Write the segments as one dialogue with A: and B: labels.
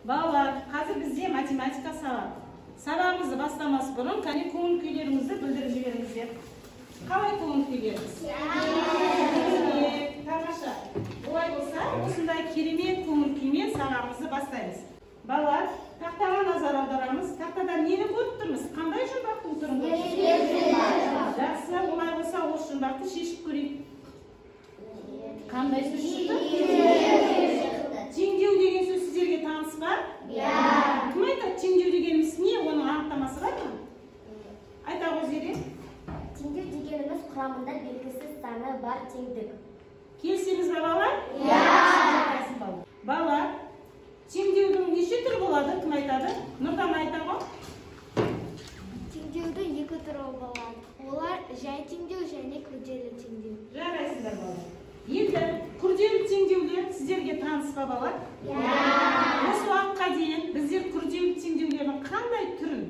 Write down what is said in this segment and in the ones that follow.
A: Балалар, қазір бізде математика сабағы. Сабағымызды бастамас бұрын қане көңіл күйлеріңізді білдіріп жіберіңіздер. Қалай көңіл күйлеріңіз? Тамаша. Олай болса, осындай керемет көңіл күймен сабағымызды бастаймыз. Балалар, тақтаға назар аударамыз. Тақтада нені көріп тұрмыз? Қандай жұмбақтың түрін көріп тұрмыз? Жақсы, олай болса, осы жұмбақты шешіп көрейік. Қандай сөз шықты? Теңдеу деген сөз сіздерге таныс па? Кім айтады теңдеу дегеніміз не? Оның анықтамасы бар ма? Айта өздері.
B: Теңдеу дегеніміз құрамында белгісіз саны бар теңдік.
A: Келісеміз бе балалар? Балалар, теңдеудің неше түрі болады? Кім айтады? Нұрдан айта ғой.
B: Теңдеудің екі түрі болады. Олар жай теңдеу және күрделі теңдеу.
A: Жарайсыздар балалар. Енді күрделі теңдеулер сіздерге таныс па балалар? Осы уақытқа дейін біздер күрделі теңдеулердің қандай түрін?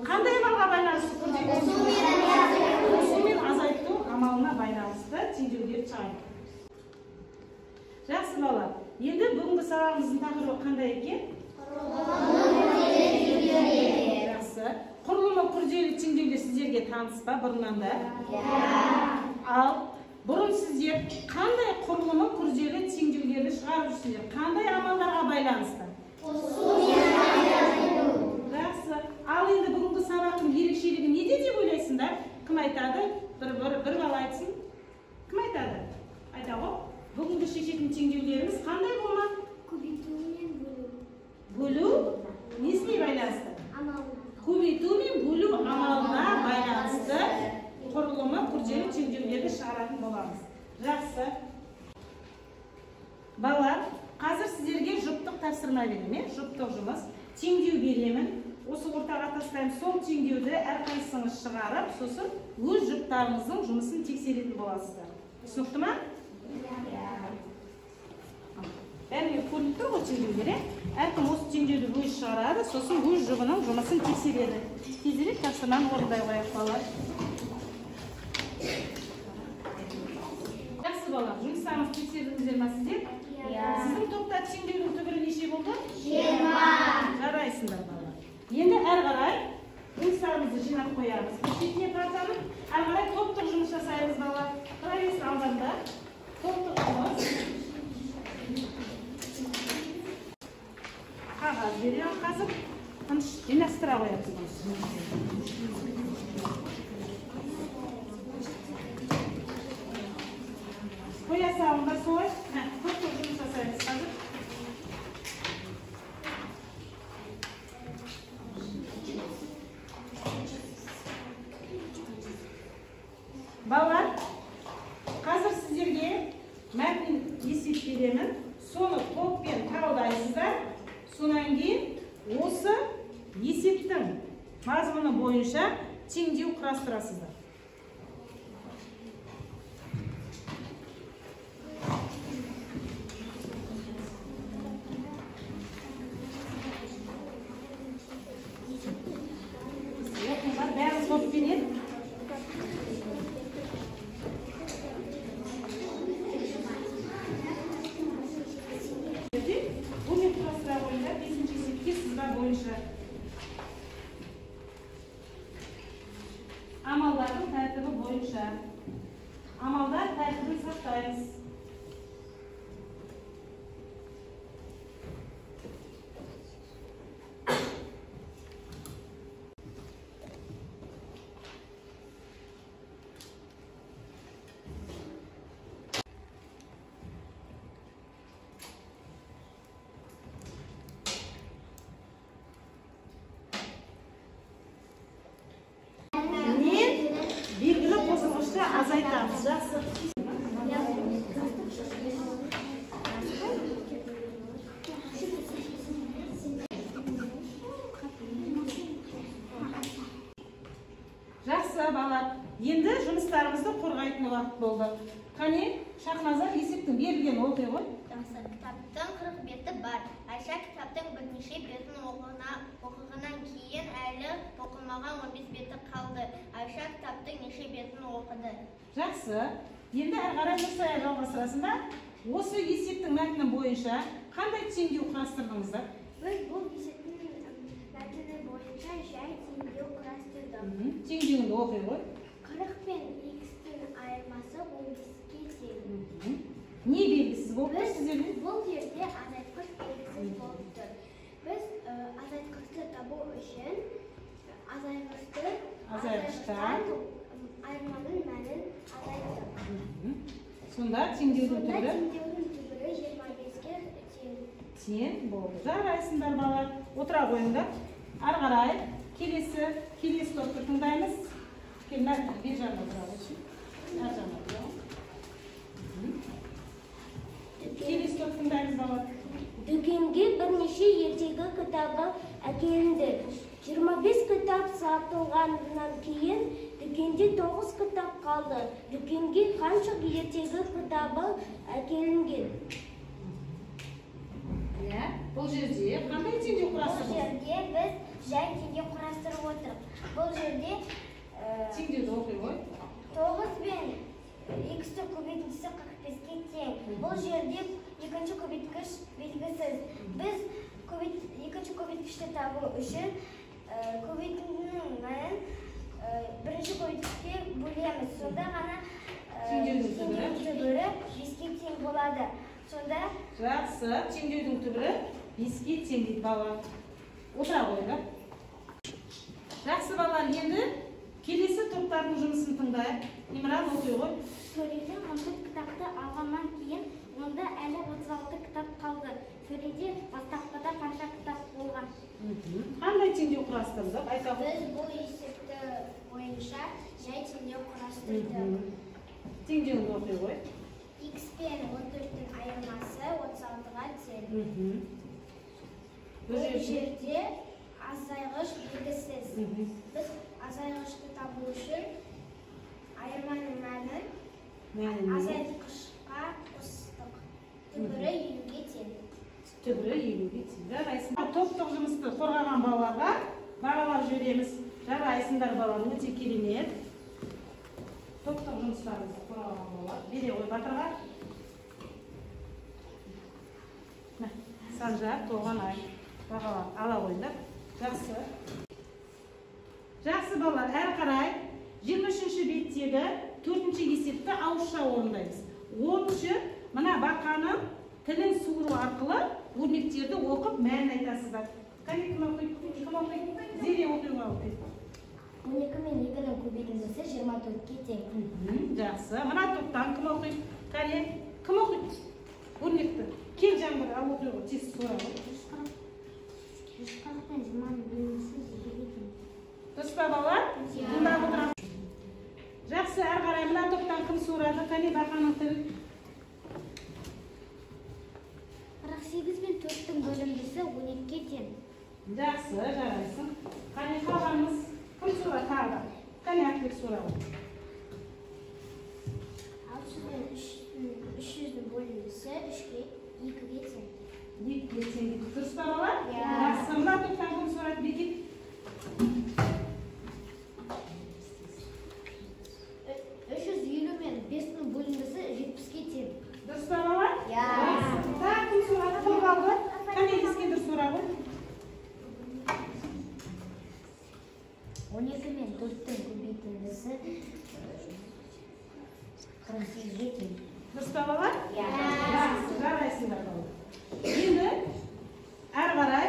A: Қандай амалға байланысты күрделі теңдеулер? Қосу мен азайту амалына байланысты теңдеулер шығарады. Жақсы балалар. Енді бүгінгі сабағымыздың тақырыбы қандай екен? Жақсы. Құрылымы күрделі теңдеулер сіздерге таныс па бұрыннан да? Ал бұрын сіздер қандай құрылымы күрделі теңдеулерді шығарып жүрсіңдер? Қандай амалдарға байланысты? Жақсы. Ал енді бүгінгі сабақтың ерекшелігі неде деп ойлайсыңдар? Кім айтады? Bir бала айтсын. Кім айтады? Айта ғой. Бүгінгі шешетін теңдеулеріміз қандай болмақ?
B: Көбейту мен бөлу.
A: Бөлу несіне байланысты? Көбейту мен бөлу амалына байланысты құрылымы күрделі теңдеулерді шығаратын боламыз. Жақсы. Балалар, қазір сіздерге жұптық тапсырма беремін. Жұптық жұмыс. Теңдеу беремін. Осы ортаға тастаймын. Сол теңдеуді әрқайсыңыз шығарып, сосын өз жұптарыңыздың жұмысын тексеретін боласыздар. Түсінікті ма? Бәріне көрініп тұр ғой теңдеулер. Әркім осы теңдеуді өз шығарады, сосын өз жұбының жұмысын тексереді. Тезірек тапсырманы орындай қояйық балалар. Жақсы балалар, жұмыстарыңызды тексердіңіздер ме сіздер? Сіздің топта теңдеудің түбірі неше болды? 20. Жарайсыңдар балалар. Енді әр қарай жұмыстарымызды жинап қоямыз. Шетіне тартамыз. Әр қарай топтық жұмыс жасаймыз балалар. Қарайыз алдында. Топтық жұмыс. Қағаз берем қазір. Жинастыра қоямыз. Қоя салыңдар солай. Топтық жұмыс жасаймыз қазір. Балалар, қазір сіздерге мәтін есеп беремін. Соны топпен талдайсыздар. Сонан кейін осы есептің мазмұны бойынша теңдеу құрастырасыздар. Бәрі топпен амалдардың тәртібі бойынша амалдар тәртібін сақтаймыз. Белгілі қосылғышты азайтамыз. Жақсы. Жақсы балалар. Енді жұмыстарымызды қорғайтын уақыт болды. Қане, Шахназар есептің берілген оқи ғой.
C: Жақсы. Кітаптың 40 беті бар. Айша кітаптың бірнеше бетін оқығаннан кейін әлі оқылмаған 15 беті қалды. Айша кітаптың неше бетін оқыды?
A: Жақсы. Енді әрі қарай Нұрсая жалғастырасың ба? Осы есептің мәтіні бойынша қандай теңдеу құрастырдыңыздар?
B: Біз бұл есептің мәтіні бойынша жай теңдеу құрастырдық.
A: Теңдеуді оқи ғой.
B: 40 пен x-тің айырмасы 15-ке тең.
A: Не белгісіз болды сіздерге?
B: Бұл жерде азайтқыш белгісіз болып тұр. Біз азайтқышты табу үшін азайғыштан айырманың мәнін азайттық.
A: Сонда теңдеудің түбірі?
B: Теңдеудің түбірі 25-ке тең.
A: Тең болды. Жарайсыңдар бала. Отыра қойыңдар. Ары қарай келесі топты тыңдаймыз. Бер жағына тұра қойшы. Ар жағына тұра қой. Келесі топты тыңдаймыз бала.
B: Дүкенге бірнеше ертегі кітабы әкелінді. 25 кітап сатылғаннан кейін дүкенде 9 кітап қалды. Дүкенге қанша ертегі кітабы әкелінген?
A: Бұл жерде қандай теңдеу құрастырдыңыз?
C: Бұл жерде біз жай теңдеу құрастырып отырмыз. Бұл жерде
A: Теңдеуді оқи ғой.
C: 9 пен x-ті көбейтіндісі 45-ке тең. Бұл жерде екінші көбейткіш белгісіз. Біз екінші көбейткішті табу үшін көбейтіндінің мәнін бірінші көбейткішке бөлеміз. Сонда ғана
A: Теңдеудің
C: түбірі 5-ке тең болады. Сонда
A: Жақсы, теңдеудің түбірі 5-ке тең дейді бала. Отыра қойыңдар. Жақсы балалар, енді келесі топтардың жұмысын тыңдайық. Имран оқи ғой.
B: Сөреде 14 кітапты алғаннан кейін онда әлі 36 кітап қалды. Сөреде бастапқыда қанша кітап болған?
A: Қандай теңдеу құрастырдық? Айта ғой.
C: біз бұл есепті бойынша жай теңдеу құрастырдық.
A: Теңдеуді оқи ғой.
C: X пен 14-тің айырмасы 36-ға тең.
A: Бұл
C: жерде азайғыш белгісіз. Біз азайғышты табу үшін айырманың мәнін азайтқышқа қостық. Түбірі 50-ге тең.
A: Түбірі 50-ге тең. Жарайсың. Топтық жұмысты қорғаған балаларға бағалап жібереміз. Жарайсыңдар балалар, өте керемет. Топтық жұмыстарымызды қорғаған балалар. Бере ғой батырға. Санжар, Толғанай. Бағалап ала қойыңдар. Жақсы. Жақсы балалар, әрі қарай 23-ші беттегі 4-ші есепті ауызша орындаймыз. 10-ші мына бақаның тілін суыру арқылы өрнектерді оқып мәнін айтасыздар. Кім оқиды? Зере оқиға оқиды.
B: 12 мен 2-ның көбейтіндісі 24-ке тең.
A: Жақсы. Мына топтан кім оқиды? Кәне, кім оқиды? Өрнекті. Кел жаңбыр, ал оқиға тез суыра ғой.
B: 140 пен 20-ның бөлінісі 2-ге тең.
A: Дұрыс па балалар? Тыңдап отырамыз. Жақсы, әрі қарай мына топтан кім суырады? Кәне бақаның тілін.
B: 48 пен 4-тің бөлімдісі 12-ке тең.
A: Жақсы, жарайсың. Кәне қалғанымыз кім суырады тағы? Кәне Ақбек суыра ғой.
B: 600 пен 300-дің бөлімдісі 2-ге тең.
A: 2-ге тең. Дұрыс па балалар? Жақсы, мына топтан кім суырады? Бекет.
B: 350 мен 5-дің бөлімдісі 70-ке тең.
A: Дұрыс па балалар? Жақсы. Тағы кім суырады? Кім қалды? Кәне Ескендір суыра ғой.
B: 12 мен 4-тің көбейтіндісі 48-ге тең.
A: Дұрыс па балалар? Жақсы, жарайсыңдар балалар. Енді әрі қарай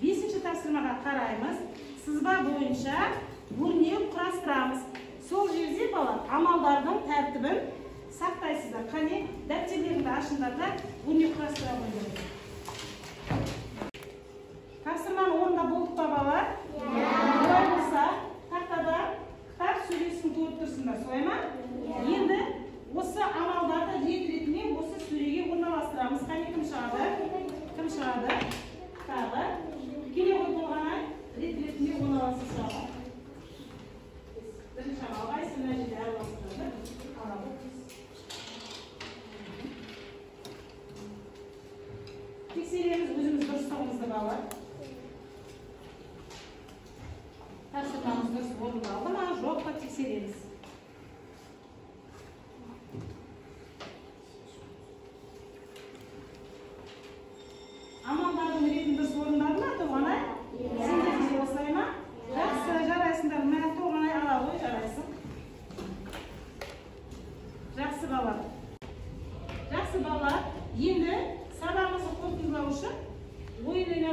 A: 5-ші тапсырмаға қараймыз. Сызба бойынша өрнек құрастырамыз. Сол жерде балалар амалдардың тәртібін сақтайсыздар. Қане, дәптерлеріңді ашыңдар да өрнек құрастыра қойыңдар. Тапсырманы орында болдық па балалар? Олай болса, тақтада кітап сөйлесін көріп тұрсыңдар, солай ма? Енді осы амалдарды рет-ретімен осы сөреге орналастырамыз. Қане, кім шығады? Кім шығады? Тағы. Келе ғой Толғанай, рет-ретімен орналасып шығады. Бірінші амалға айсын мына жерде араластырады. Тексереміз өзіміз дұрыстығымызды балалар. Тапсырмамыз дұрыс орындалды ма, жоқ па тексереміз.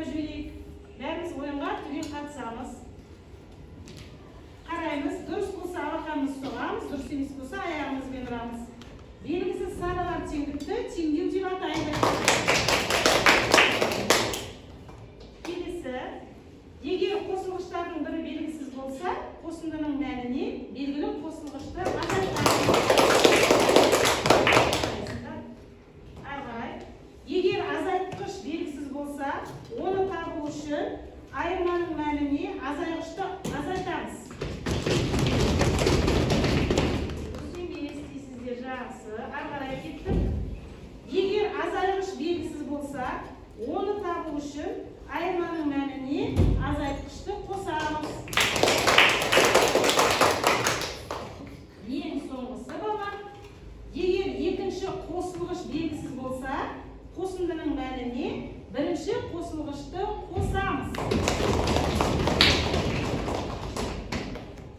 A: жіберейік. Бәріміз ойынға түгел қатысамыз. Қараймыз, дұрыс болса алақанымыз соғамыз, дұрыс емес болса аяғымызбен ұрамыз. Белгісіз саналар теңдікті теңдеу деп атайды. Келесі, егер қосылғыштардың бірі белгісіз болса, қосындының мәніне белгілі қосылғышты азайтамыз. Егер азайтқыш белгісіз болса, оны табу үшін айырманың мәніне азайғышты азайтамыз. Жақсы, ары кеттік. Егер азайғыш белгісіз болса, оны табу үшін айырманың мәніне азайтқышты қосамыз. Ең соңғысы бала. Егер екінші қосылғыш белгісіз болса, қосындының мәніне бірінші қосылғышты қосамыз.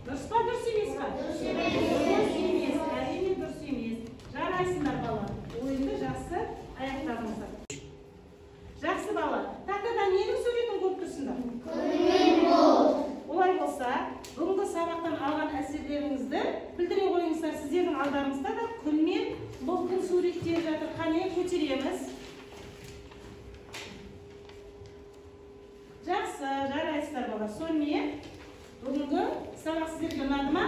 A: Дұрыс па, дұрыс емес па? Дұрыс емес. Әрине дұрыс емес. Жарайсыңдар бала. Ойынды жақсы аяқтадыңыздар. Жақсы бала. Тақтада ненің суретін көріп тұрсыңдар? Күн бұлт. Олай болса, бүгінгі сабақтан алған әсерлеріңізді білдіре қойыңыздар. Сіздердің алдарыңызда да күн мен бұлттың суреттері жатыр. Қане көтереміз. Жақсы, жарайсыздар бала. Сонымен бүгінгі сабақ сіздерге ұнады ма?